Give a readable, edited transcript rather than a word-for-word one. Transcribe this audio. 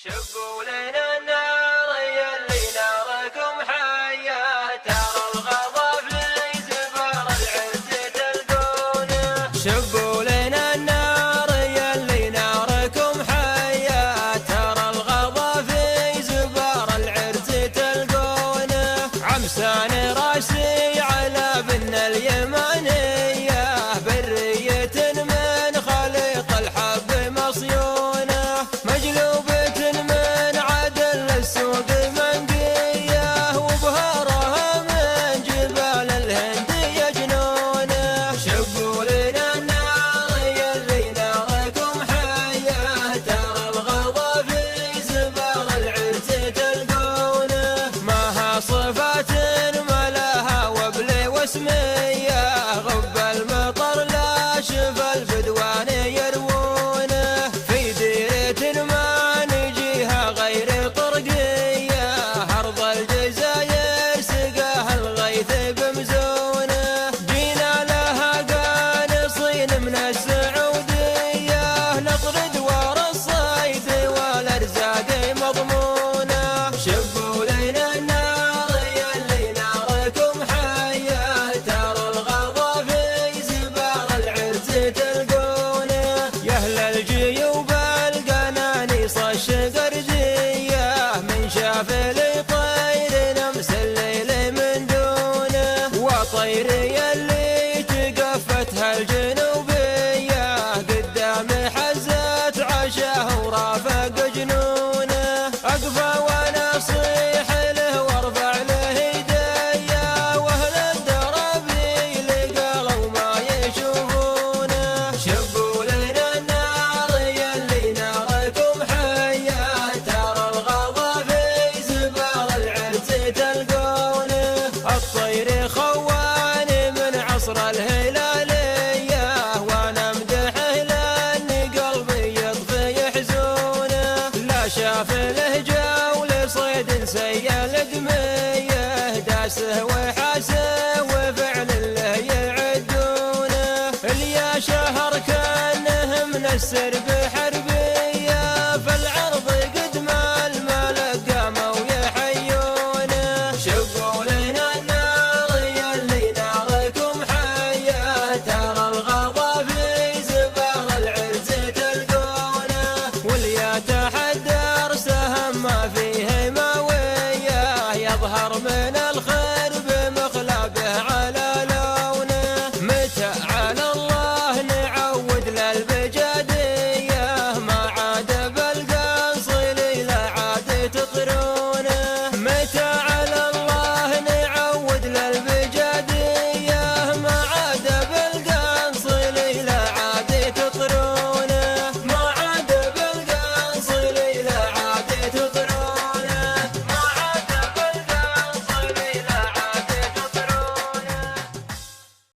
شبوا لنا النار يلي ناركم حية، ترى الغضا في زبر العز تلقونه. شبوا لنا النار يلي ناركم حية، ترى الغضا في زبر العرس تلقونه. عمسان راسي على بن اليمانية، برية من خليط الحب مصيونه. مجلوب السوق منقية، وبهارها من جبال الهند يجنونه. شبوا لنا النار يلي ناركم حية، ترى الغضا في زبار العرس تلقونه. ماها صفات ملاها وبل واسمية، غب المطر لا شف البدوان يروونه. في ديرة ما نجيها غير طرقية، أرض الجزاير سقاها الغيث بمزونه. جينا لها قانصين من السعودية، نطرد ورا الصيد والأرزاق مضمونة. شبوا لنا النار يلي ناركم حية، ترى الغضا في زبار العرس تلقونه. يا أهل الجيوب القنانيص الشقردية، من شاف لي طير نمس الليل من دونه. وطير يلي تقفتها الجنوبية، قدام حزت عشاه ورافق جنونه. أقفى وانا اصيح له وارفع له يديه، واهل الدربي لقالوا ما يشوفونه. شبوا لنا النار يلي ناركم حية، ترى الغضا في زبار العرس تلقونه. الطير خوان من عصر الهلالية، وانا امدحه لان قلبي يطفي يحزونه. لا شاف له